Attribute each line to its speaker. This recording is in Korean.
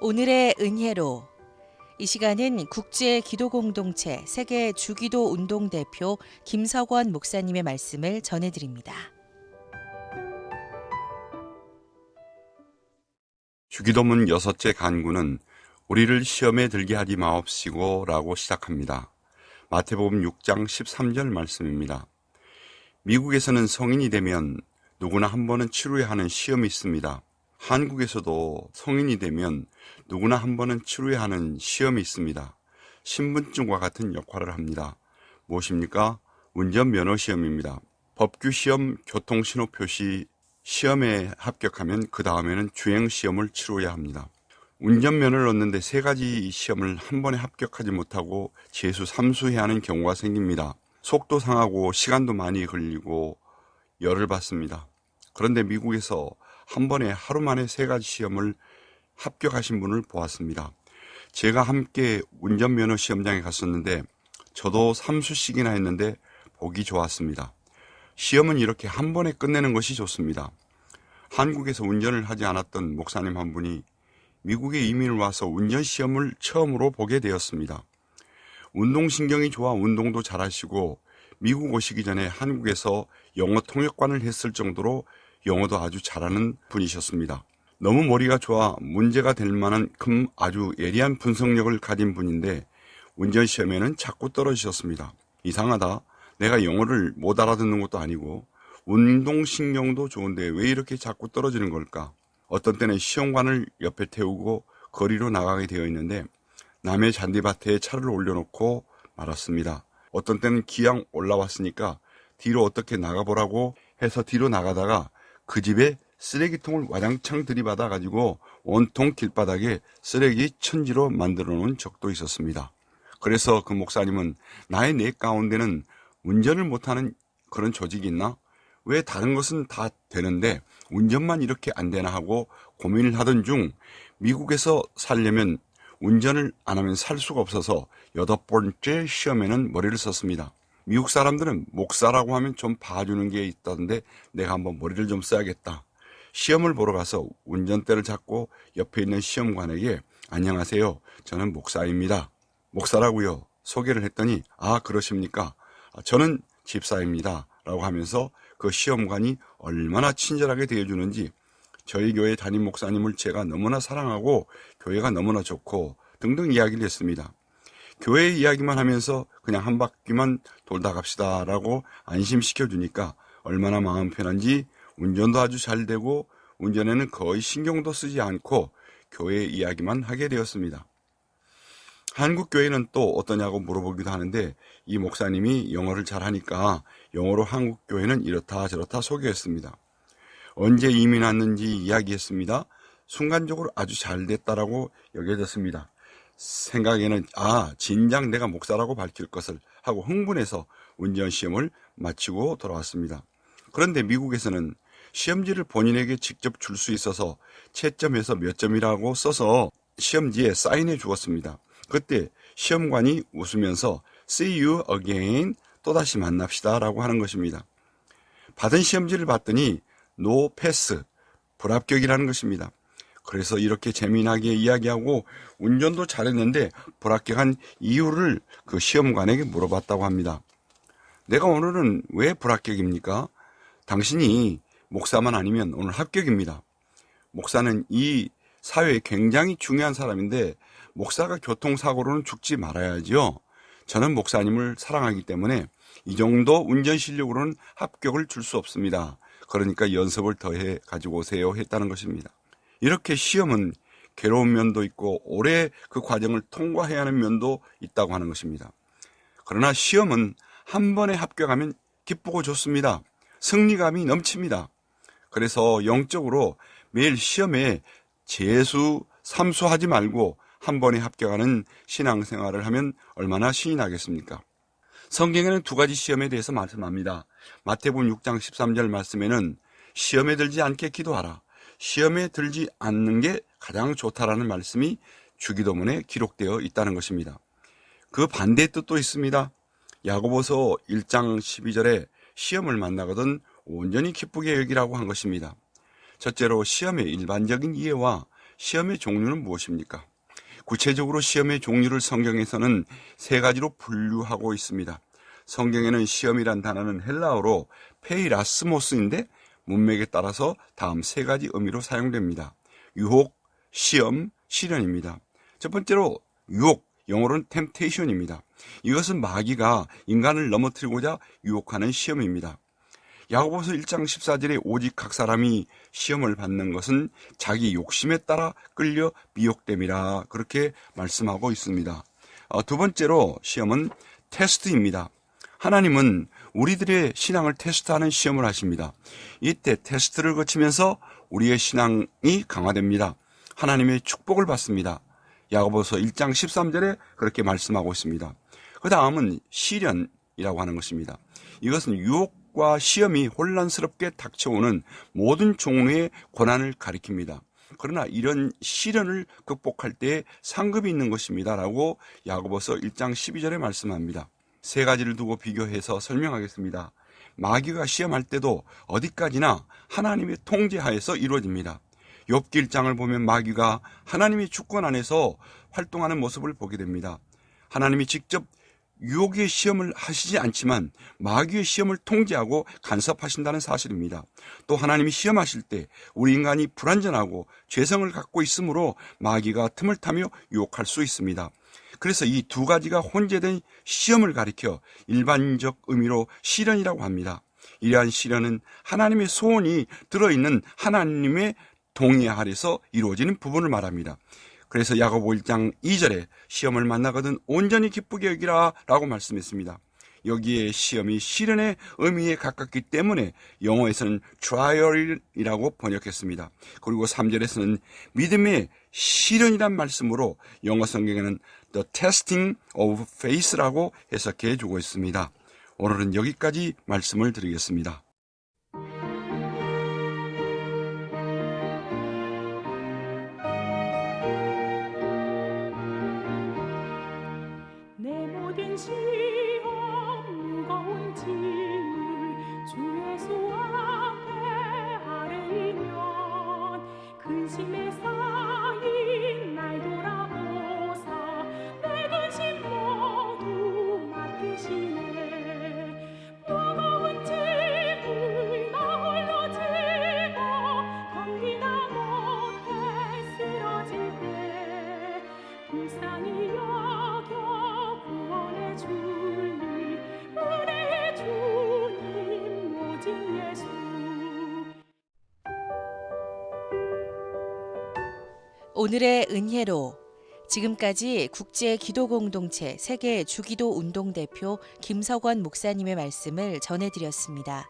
Speaker 1: 오늘의 은혜로 이 시간은 국제 기도 공동체 세계 주기도 운동 대표 김석원 목사님의 말씀을 전해드립니다.
Speaker 2: 주기도문 6째 간구는 우리를 시험에 들게 하지 마옵시고 라고 시작합니다. 마태복음 6장 13절 말씀입니다. 미국에서는 성인이 되면 누구나 한 번은 치루야 하는 시험이 있습니다. 한국에서도 성인이 되면 누구나 한 번은 치루야 하는 시험이 있습니다. 신분증과 같은 역할을 합니다. 무엇입니까? 운전면허 시험입니다. 법규시험, 교통신호표시 시험에 합격하면 그 다음에는 주행시험을 치러야 합니다. 운전면허를 얻는데 3가지 시험을 한 번에 합격하지 못하고 재수 3수해야 하는 경우가 생깁니다. 속도 상하고 시간도 많이 걸리고 열을 받습니다. 그런데 미국에서 한 번에 하루 만에 3가지 시험을 합격하신 분을 보았습니다. 제가 함께 운전면허 시험장에 갔었는데 저도 3수씩이나 했는데 보기 좋았습니다. 시험은 이렇게 한 번에 끝내는 것이 좋습니다. 한국에서 운전을 하지 않았던 목사님 한 분이 미국에 이민을 와서 운전시험을 처음으로 보게 되었습니다. 운동신경이 좋아 운동도 잘하시고 미국 오시기 전에 한국에서 영어 통역관을 했을 정도로 영어도 아주 잘하는 분이셨습니다. 너무 머리가 좋아 문제가 될 만큼 아주 예리한 분석력을 가진 분인데 운전시험에는 자꾸 떨어지셨습니다. 이상하다. 내가 영어를 못 알아듣는 것도 아니고 운동신경도 좋은데 왜 이렇게 자꾸 떨어지는 걸까? 어떤 때는 시험관을 옆에 태우고 거리로 나가게 되어 있는데 남의 잔디밭에 차를 올려놓고 말았습니다. 어떤 때는 기왕 올라왔으니까 뒤로 어떻게 나가보라고 해서 뒤로 나가다가 그 집에 쓰레기통을 와장창 들이받아 가지고 온통 길바닥에 쓰레기 천지로 만들어 놓은 적도 있었습니다. 그래서 그 목사님은 나의 뇌 가운데는 운전을 못하는 그런 조직이 있나? 왜 다른 것은 다 되는데 운전만 이렇게 안 되나 하고 고민을 하던 중 미국에서 살려면 운전을 안 하면 살 수가 없어서 8번째 시험에는 머리를 썼습니다. 미국 사람들은 목사라고 하면 좀 봐주는 게 있다던데 내가 한번 머리를 좀 써야겠다. 시험을 보러 가서 운전대를 잡고 옆에 있는 시험관에게 안녕하세요. 저는 목사입니다. 목사라고요. 소개를 했더니 아 그러십니까? 저는 집사입니다. 라고 하면서 그 시험관이 얼마나 친절하게 대해주는지 저희 교회 담임 목사님을 제가 너무나 사랑하고 교회가 너무나 좋고 등등 이야기를 했습니다. 교회 이야기만 하면서 그냥 한 바퀴만 돌다 갑시다 라고 안심시켜 주니까 얼마나 마음 편한지 운전도 아주 잘 되고 운전에는 거의 신경도 쓰지 않고 교회 이야기만 하게 되었습니다. 한국 교회는 또 어떠냐고 물어보기도 하는데 이 목사님이 영어를 잘하니까 영어로 한국 교회는 이렇다 저렇다 소개했습니다. 언제 이민 왔는지 이야기했습니다. 순간적으로 아주 잘 됐다라고 여겨졌습니다. 생각에는 진작 내가 목사라고 밝힐 것을 하고 흥분해서 운전시험을 마치고 돌아왔습니다. 그런데 미국에서는 시험지를 본인에게 직접 줄 수 있어서 채점해서 몇 점이라고 써서 시험지에 사인해 주었습니다. 그때 시험관이 웃으면서 See you again, 또다시 만납시다 라고 하는 것입니다. 받은 시험지를 봤더니 No pass, 불합격이라는 것입니다. 그래서 이렇게 재미나게 이야기하고 운전도 잘했는데 불합격한 이유를 그 시험관에게 물어봤다고 합니다. 내가 오늘은 왜 불합격입니까? 당신이 목사만 아니면 오늘 합격입니다. 목사는 이 사회에 굉장히 중요한 사람인데 목사가 교통사고로는 죽지 말아야죠. 저는 목사님을 사랑하기 때문에 이 정도 운전 실력으로는 합격을 줄 수 없습니다. 그러니까 연습을 더해 가지고 오세요 했다는 것입니다. 이렇게 시험은 괴로운 면도 있고 오래 그 과정을 통과해야 하는 면도 있다고 하는 것입니다. 그러나 시험은 한 번에 합격하면 기쁘고 좋습니다. 승리감이 넘칩니다. 그래서 영적으로 매일 시험에 재수, 삼수하지 말고 한 번에 합격하는 신앙생활을 하면 얼마나 신이 나겠습니까? 성경에는 2가지 시험에 대해서 말씀합니다. 마태복음 6장 13절 말씀에는 시험에 들지 않게 기도하라. 시험에 들지 않는 게 가장 좋다라는 말씀이 주기도문에 기록되어 있다는 것입니다. 그 반대의 뜻도 있습니다. 야고보서 1장 12절에 시험을 만나거든 온전히 기쁘게 여기라고 한 것입니다. 첫째로 시험의 일반적인 이해와 시험의 종류는 무엇입니까? 구체적으로 시험의 종류를 성경에서는 세 가지로 분류하고 있습니다. 성경에는 시험이란 단어는 헬라어로 페이라스모스인데 문맥에 따라서 다음 세 가지 의미로 사용됩니다. 유혹, 시험, 시련입니다. 첫 번째로 유혹, 영어로는 temptation입니다. 이것은 마귀가 인간을 넘어뜨리고자 유혹하는 시험입니다. 야고보서 1장 14절에 오직 각 사람이 시험을 받는 것은 자기 욕심에 따라 끌려 미혹됨이라 그렇게 말씀하고 있습니다. 두 번째로 시험은 테스트입니다. 하나님은 우리들의 신앙을 테스트하는 시험을 하십니다. 이때 테스트를 거치면서 우리의 신앙이 강화됩니다. 하나님의 축복을 받습니다. 야고보서 1장 13절에 그렇게 말씀하고 있습니다. 그 다음은 시련이라고 하는 것입니다. 이것은 유혹과 시험이 혼란스럽게 닥쳐오는 모든 종류의 고난을 가리킵니다. 그러나 이런 시련을 극복할 때에 상급이 있는 것입니다. 라고 야고보서 1장 12절에 말씀합니다. 세 가지를 두고 비교해서 설명하겠습니다. 마귀가 시험할 때도 어디까지나 하나님의 통제하에서 이루어집니다. 욥기 1장을 보면 마귀가 하나님의 주권 안에서 활동하는 모습을 보게 됩니다. 하나님이 직접 유혹의 시험을 하시지 않지만 마귀의 시험을 통제하고 간섭하신다는 사실입니다. 또 하나님이 시험하실 때 우리 인간이 불완전하고 죄성을 갖고 있으므로 마귀가 틈을 타며 유혹할 수 있습니다. 그래서 이 두 가지가 혼재된 시험을 가리켜 일반적 의미로 시련이라고 합니다. 이러한 시련은 하나님의 소원이 들어있는 하나님의 동의 아래서 이루어지는 부분을 말합니다. 그래서 야고보 1장 2절에 시험을 만나거든 온전히 기쁘게 여기라 라고 말씀했습니다. 여기에 시험이 시련의 의미에 가깝기 때문에 영어에서는 trial이라고 번역했습니다. 그리고 3절에서는 믿음의 시련이란 말씀으로 영어 성경에는 the testing of faith라고 해석해 주고 있습니다. 오늘은 여기까지 말씀을 드리겠습니다.
Speaker 3: 내 모든 시험 무거운 짐을 주 예수 앞에 아뢰면 근심에 쌓인 날 돌아보사 내 근심 모두 맡기시네. 무거운 짐을 나 홀로 지고 견디다 못해 쓰러질 때 불쌍히 여겨 구원해 주니 은혜의 주님 오직 예수.
Speaker 1: 오늘의 은혜로 지금까지 국제 기도 공동체 세계 주기도 운동 대표 김석원 목사님의 말씀을 전해드렸습니다.